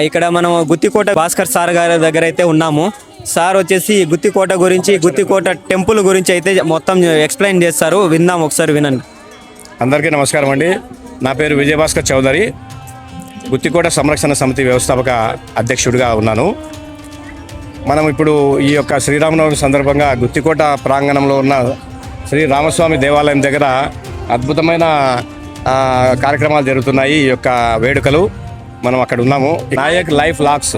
ఇక్కడ మనం గుత్తికోట భాస్కర్ సార్ గారి దగ్గర అయితే ఉన్నాము. సార్ వచ్చేసి గుత్తికోట గురించి, గుత్తికోట టెంపుల్ గురించి అయితే మొత్తం ఎక్స్ప్లెయిన్ చేస్తారు. విందాం, ఒకసారి వినండి. అందరికీ నమస్కారం అండి. నా పేరు విజయభాస్కర్ చౌదరి. గుత్తికోట సంరక్షణ సమితి వ్యవస్థాపక అధ్యక్షుడిగా ఉన్నాను. మనం ఇప్పుడు ఈ యొక్క శ్రీరామనవమి సందర్భంగా గుత్తికోట ప్రాంగణంలో ఉన్న శ్రీ రామస్వామి దేవాలయం దగ్గర అద్భుతమైన కార్యక్రమాలు జరుగుతున్నాయి. ఈ యొక్క వేడుకలు మనం అక్కడ ఉన్నాము. నాయక్ లైఫ్ లాక్స్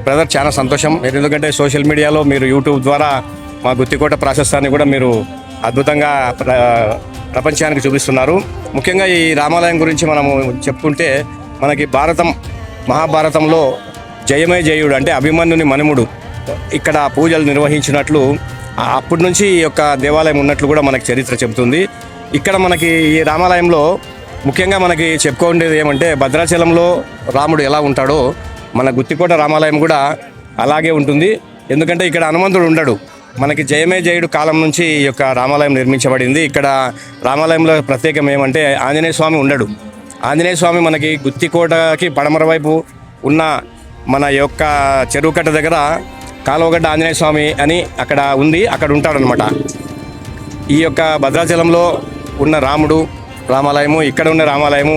బ్రదర్, చాలా సంతోషం. ఎందుకంటే సోషల్ మీడియాలో మీరు యూట్యూబ్ ద్వారా మా గుత్తికోట ప్రాశస్త్యాన్ని కూడా మీరు అద్భుతంగా ప్రపంచానికి చూపిస్తున్నారు. ముఖ్యంగా ఈ రామాలయం గురించి మనము చెప్పుకుంటే, మనకి మహాభారతంలో జయమే జయుడు అంటే అభిమన్యుని మనుముడు ఇక్కడ పూజలు నిర్వహించినట్లు అప్పటి నుంచి ఈ యొక్క దేవాలయం ఉన్నట్లు కూడా మనకి చరిత్ర చెబుతుంది. ఇక్కడ మనకి ఈ రామాలయంలో ముఖ్యంగా మనకి చెప్పుకోండేది ఏమంటే, భద్రాచలంలో రాముడు ఎలా ఉంటాడో మన గుత్తికోట రామాలయం కూడా అలాగే ఉంటుంది. ఎందుకంటే ఇక్కడ హనుమంతుడు ఉండడు. మనకి జయమే జయుడు కాలం నుంచి ఈ యొక్క రామాలయం నిర్మించబడింది. ఇక్కడ రామాలయంలో ప్రత్యేకం ఏమంటే, ఆంజనేయ స్వామి ఉండడు. ఆంజనేయ స్వామి మనకి గుత్తికోటకి పడమర వైపు ఉన్న మన యొక్క చెరువుకట్ట దగ్గర కాలువగడ్డ ఆంజనేయ స్వామి అని అక్కడ ఉంది, అక్కడ ఉంటాడనమాట. ఈ యొక్క భద్రాచలంలో ఉన్న రామాలయము, ఇక్కడ ఉన్న రామాలయము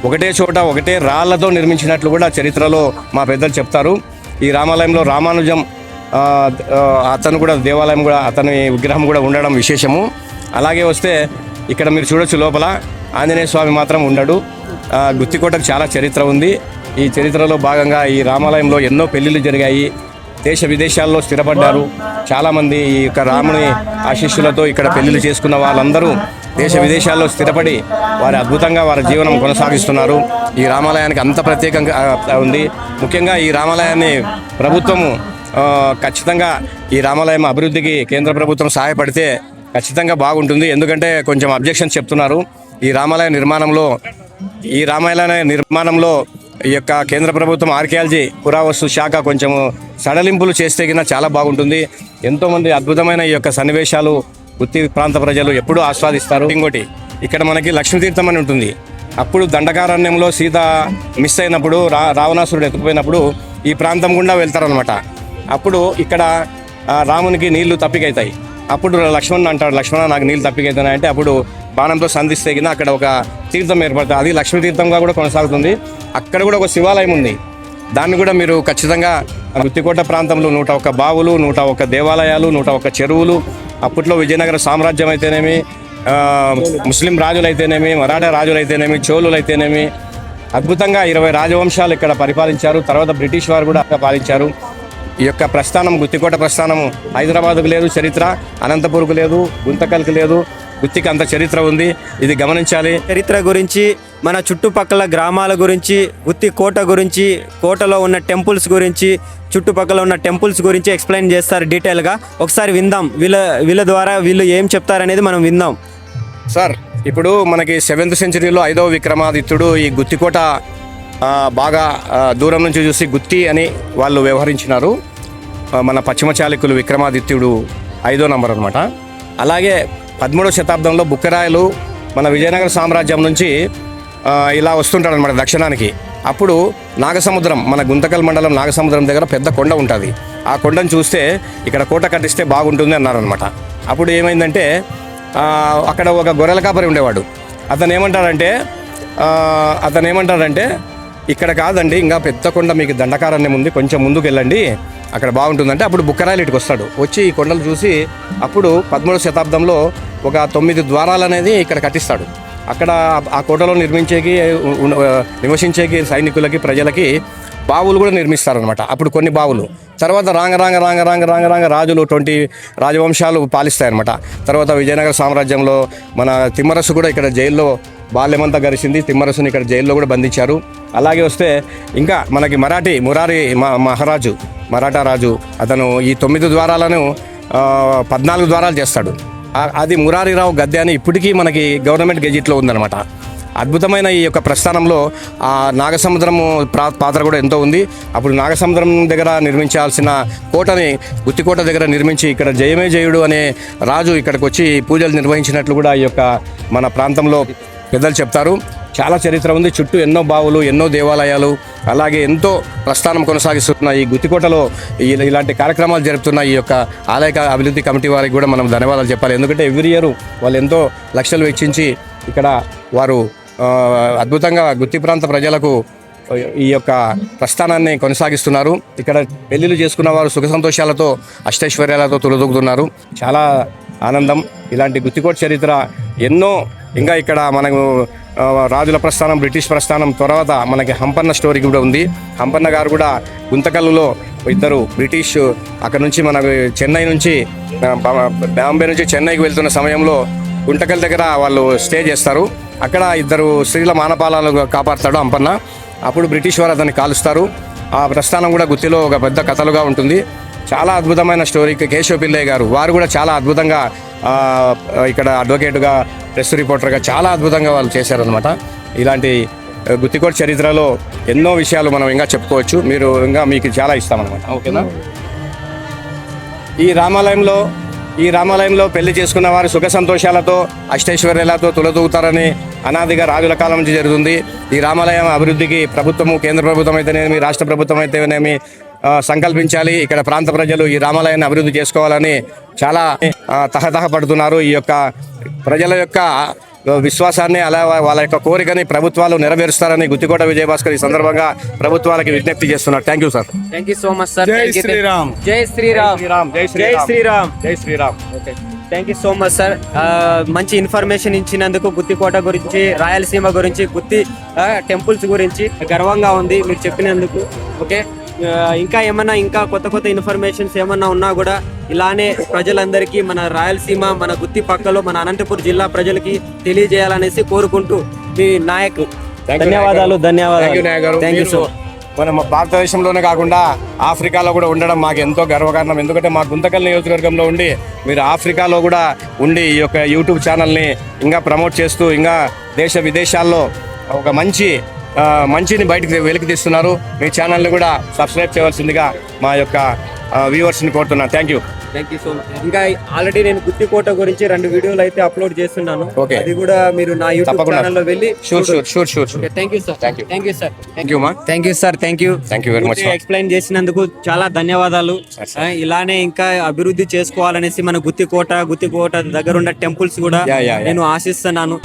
ఒకటే చోట ఒకటే రాళ్లతో నిర్మించినట్లు కూడా చరిత్రలో మా పెద్దలు చెప్తారు. ఈ రామాలయంలో రామానుజం అతను కూడా దేవాలయం కూడా అతని విగ్రహం కూడా ఉండడం విశేషము. అలాగే వస్తే ఇక్కడ మీరు చూడొచ్చు, లోపల ఆంజనేయ స్వామి మాత్రం ఉండడు. గుత్తికోటకు చాలా చరిత్ర ఉంది. ఈ చరిత్రలో భాగంగా ఈ రామాలయంలో ఎన్నో పెళ్లిళ్ళు జరిగాయి. దేశ విదేశాల్లో స్థిరపడ్డారు చాలామంది. ఈ యొక్క రాముని ఆశీస్సులతో ఇక్కడ పెళ్లిళ్ళు చేసుకున్న వాళ్ళందరూ దేశ విదేశాల్లో స్థిరపడి అద్భుతంగా వారి జీవనం కొనసాగిస్తున్నారు. ఈ రామాలయానికి అంత ప్రత్యేకంగా ఉంది. ముఖ్యంగా ఈ రామాలయాన్ని ప్రభుత్వము ఖచ్చితంగా ఈ రామాలయం అభివృద్ధికి కేంద్ర ప్రభుత్వం సహాయపడితే ఖచ్చితంగా బాగుంటుంది. ఎందుకంటే కొంచెం అబ్జెక్షన్ చెప్తున్నారు. ఈ రామాలయ నిర్మాణంలో ఈ యొక్క కేంద్ర ప్రభుత్వం ఆర్కియాలజీ పురావస్తు శాఖ కొంచెం సడలింపులు చేస్తే కింద చాలా బాగుంటుంది. ఎంతోమంది అద్భుతమైన ఈ యొక్క సన్నివేశాలు గుత్తి ప్రాంత ప్రజలు ఎప్పుడూ ఆస్వాదిస్తారు. ఇంకోటి, ఇక్కడ మనకి లక్ష్మీతీర్థం అని ఉంటుంది. అప్పుడు దండకారణ్యంలో సీత మిస్ అయినప్పుడు, రావణాసురుడు ఎత్తుకుపోయినప్పుడు ఈ ప్రాంతం గుండా వెళ్తారనమాట. అప్పుడు ఇక్కడ రామునికి నీళ్లు తప్పికైతాయి. అప్పుడు లక్ష్మణ్ అంటాడు, లక్ష్మణ నాకు నీళ్ళు తప్పికైతున్నాయి అంటే, అప్పుడు బాణంతో సంధిస్తే కింద అక్కడ ఒక తీర్థం ఏర్పడుతుంది. అది లక్ష్మీ తీర్థంగా కూడా కొనసాగుతుంది. అక్కడ కూడా ఒక శివాలయం ఉంది. దాన్ని కూడా మీరు ఖచ్చితంగా గుత్తికోట ప్రాంతంలో 101 బావులు, 101 దేవాలయాలు, 101 చెరువులు, అప్పట్లో విజయనగర సామ్రాజ్యం అయితేనేమి, ముస్లిం రాజులు అయితేనేమి, మరాఠా రాజులు అయితేనేమి, చోళులు అయితేనేమి, అద్భుతంగా 20 రాజవంశాలు ఇక్కడ పరిపాలించారు. తర్వాత బ్రిటిష్ వారు కూడా పాలించారు. ఈ యొక్క ప్రస్థానం, గుత్తికోట ప్రస్థానం హైదరాబాద్కు లేదు చరిత్ర, అనంతపూర్కు లేదు, గుంతకల్కి లేదు. గుత్తికి అంత చరిత్ర ఉంది. ఇది గమనించాలి. చరిత్ర గురించి, మన చుట్టుపక్కల గ్రామాల గురించి, గుత్తికోట గురించి, కోటలో ఉన్న టెంపుల్స్ గురించి, చుట్టుపక్కల ఉన్న టెంపుల్స్ గురించి ఎక్స్ప్లెయిన్ చేస్తారు డీటెయిల్గా. ఒకసారి విందాం. వీళ్ళ ద్వారా వీళ్ళు ఏం చెప్తారనేది మనం విందాం. సార్, ఇప్పుడు మనకి 7th సెంచరీలో 5వ విక్రమాదిత్యుడు ఈ గుత్తికోట బాగా దూరం నుంచి చూసి గుత్తి అని వాళ్ళు వ్యవహరించినారు. మన పశ్చిమ చాళుక్యులు విక్రమాదిత్యుడు 5వ నంబర్ అనమాట. అలాగే 13వ శతాబ్దంలో బుక్కరాయలు మన విజయనగర సామ్రాజ్యం నుంచి ఇలా వస్తుంటాడు అనమాట దక్షిణానికి. అప్పుడు నాగసముద్రం, మన గుంతకల్ మండలం నాగసముద్రం దగ్గర పెద్ద కొండ ఉంటుంది. ఆ కొండను చూస్తే ఇక్కడ కోట కట్టిస్తే బాగుంటుంది అన్నారనమాట. అప్పుడు ఏమైందంటే, అక్కడ ఒక గొర్రెల కాపరి ఉండేవాడు. అతను ఏమంటాడంటే ఇక్కడ కాదండి, ఇంకా పెద్ద కొండ మీకు దండకారణ్యం ఉంది, కొంచెం ముందుకు వెళ్ళండి, అక్కడ బాగుంటుందంటే అప్పుడు బుక్కరాయలు ఇటుకు వస్తాడు. వచ్చి ఈ కొండలు చూసి అప్పుడు 13వ శతాబ్దంలో ఒక 9 ద్వారాలు అనేది ఇక్కడ కట్టిస్తాడు. అక్కడ ఆ కోటలో నివసించేకి సైనికులకి, ప్రజలకి బావులు కూడా నిర్మిస్తారనమాట. అప్పుడు కొన్ని బావులు తర్వాత రాంగ రాజులు 20 రాజవంశాలు పాలిస్తాయన్నమాట. తర్వాత విజయనగర సామ్రాజ్యంలో మన తిమ్మరసు కూడా ఇక్కడ జైల్లో బాల్యమంతా గడిచింది. తిమ్మరసుని ఇక్కడ జైల్లో కూడా బంధించారు. అలాగే వస్తే ఇంకా మనకి మురారి మరాఠా రాజు అతను ఈ 9 ద్వారాలను 14 ద్వారాలు చేస్తాడు. అది మురారిరావు గద్దె అని ఇప్పటికీ మనకి గవర్నమెంట్ గెజిట్లో ఉందన్నమాట. అద్భుతమైన ఈ యొక్క ప్రస్థానంలో ఆ నాగసముద్రము పాత్ర కూడా ఎంతో ఉంది. అప్పుడు నాగసముద్రం దగ్గర నిర్మించాల్సిన కోటని గుత్తికోట దగ్గర నిర్మించి ఇక్కడ జయమే జయుడు అనే రాజు ఇక్కడికి వచ్చి పూజలు నిర్వహించినట్లు కూడా ఈ యొక్క మన ప్రాంతంలో పెద్దలు చెప్తారు. చాలా చరిత్ర ఉంది. చుట్టూ ఎన్నో బావులు, ఎన్నో దేవాలయాలు, అలాగే ఎంతో ప్రస్థానం కొనసాగిస్తున్న ఈ గుత్తికోటలో ఇలాంటి కార్యక్రమాలు జరుపుతున్న ఈ యొక్క ఆలయ అభివృద్ధి కమిటీ వారికి కూడా మనం ధన్యవాదాలు చెప్పాలి. ఎందుకంటే ఎవ్రీ ఇయర్ వాళ్ళు ఎంతో లక్షలు వెచ్చించి ఇక్కడ వారు అద్భుతంగా గుత్తి ప్రాంత ప్రజలకు ఈ యొక్క ప్రస్థానాన్ని కొనసాగిస్తున్నారు. ఇక్కడ పెళ్లిళ్ళు చేసుకున్న వారు సుఖ సంతోషాలతో అష్టైశ్వర్యాలతో తులదూగుతున్నారు. చాలా ఆనందం. ఇలాంటి గుత్తికోట చరిత్ర ఎన్నో ఇంకా ఇక్కడ మనకు రాజుల ప్రస్థానం, బ్రిటిష్ ప్రస్థానం తర్వాత మనకి హంపన్న స్టోరీ కూడా ఉంది. హంపన్న గారు కూడా గుంతకల్లులో ఇద్దరు బ్రిటిష్ అక్కడ నుంచి మనకు చెన్నై నుంచి బాంబే నుంచి చెన్నైకి వెళ్తున్న సమయంలో గుంటకల్ దగ్గర వాళ్ళు స్టే చేస్తారు. అక్కడ ఇద్దరు స్త్రీల మానపాలను కాపాడుతాడు హంపన్న. అప్పుడు బ్రిటిష్ వారు అతన్ని కాలుస్తారు. ఆ ప్రస్థానం కూడా గుత్తిలో ఒక పెద్ద కథలుగా ఉంటుంది. చాలా అద్భుతమైన స్టోరీ. కేశవ పిల్లయ్య గారు వారు కూడా చాలా అద్భుతంగా ఇక్కడ అడ్వకేట్గా, ప్రెస్ రిపోర్టర్గా చాలా అద్భుతంగా వాళ్ళు చేశారనమాట. ఇలాంటి గుత్తికోట చరిత్రలో ఎన్నో విషయాలు మనం ఇంకా చెప్పుకోవచ్చు. మీరు ఇంకా మీకు చాలా ఇస్తామన్నమాట. ఓకేనా? ఈ రామాలయంలో పెళ్లి చేసుకున్న వారు సుఖ సంతోషాలతో అష్టైశ్వర్యాలతో తులదూగుతారని అనాదిగా రాజుల కాలం నుంచి జరుగుతుంది. ఈ రామాలయం అభివృద్ధికి ప్రభుత్వము, కేంద్ర ప్రభుత్వం అయితేనేమి, రాష్ట్ర ప్రభుత్వం అయితేనేమి సంకల్పించాలి. ఇక్కడ ప్రాంత ప్రజలు ఈ రామాలయాన్ని అభివృద్ధి చేసుకోవాలని చాలా తహతహ పడుతున్నారు. ఈ యొక్క ప్రజల యొక్క విశ్వాసాన్ని, అలా వాళ్ళ యొక్క కోరికని ప్రభుత్వాలు నెరవేరుస్తారని గుత్తికోట విజయభాస్కర్ ఈ సందర్భంగా ప్రభుత్వాలకి విజ్ఞప్తి చేస్తున్నారు. Thank you sir. Thank you so much sir. జై శ్రీరామ్. జై శ్రీరామ్. జై శ్రీరామ్. జై Shriram. Okay, thank you so much sir. మంచి ఇన్ఫర్మేషన్ ఇచ్చినందుకు గుత్తికోట గురించి, రాయలసీమ గురించి, గుత్తి టెంపుల్స్ గురించి గర్వంగా ఉంది మీరు చెప్పినందుకు. ఓకే, ఇంకా కొత్త ఇన్ఫర్మేషన్స్ ఏమన్నా ఉన్నా కూడా ఇలానే ప్రజలందరికీ, మన రాయలసీమ, మన గుత్తి పక్కలో మన అనంతపురం జిల్లా ప్రజలకి తెలియజేయాలనేసి కోరుకుంటూ మీ నాయక్ ధన్యవాదాలు. Thank you so much. మన భారతదేశంలోనే కాకుండా ఆఫ్రికాలో కూడా ఉండడం మాకు ఎంతో గర్వకారణం. ఎందుకంటే మా గుంతకల్ నియోజకవర్గంలో ఉండి మీరు ఆఫ్రికాలో కూడా ఉండి ఈ యొక్క యూట్యూబ్ ఛానల్ని ఇంకా ప్రమోట్ చేస్తూ ఇంకా దేశ విదేశాల్లో ఒక మంచిని బయటకు వెలికి తీస్తున్నారు. మీ ఛానల్ని కూడా సబ్స్క్రైబ్ చేయవలసిందిగా మా యొక్క వ్యూవర్స్ని కోరుతున్నాను. Thank you so much. ఇంకా ఆల్రెడీ నేను గుత్తికోట గురించి 2 వీడియోలు అయితే అప్లోడ్ చేస్తున్నాను. ఓకే, అది కూడా మీరు నా యూట్యూబ్ ఛానల్లో వెళ్ళి sure. Thank you sir. Thank you మా. Thank you sir. Thank you very much. Explain చేసినందుకు చాలా ధన్యవాదాలు. ఇలానే ఇంకా అభివృద్ధి చేసుకోవాలనేసి మన గుత్తికోట దగ్గర ఉన్న టెంపుల్స్ కూడా నేను ఆశిస్తున్నాను.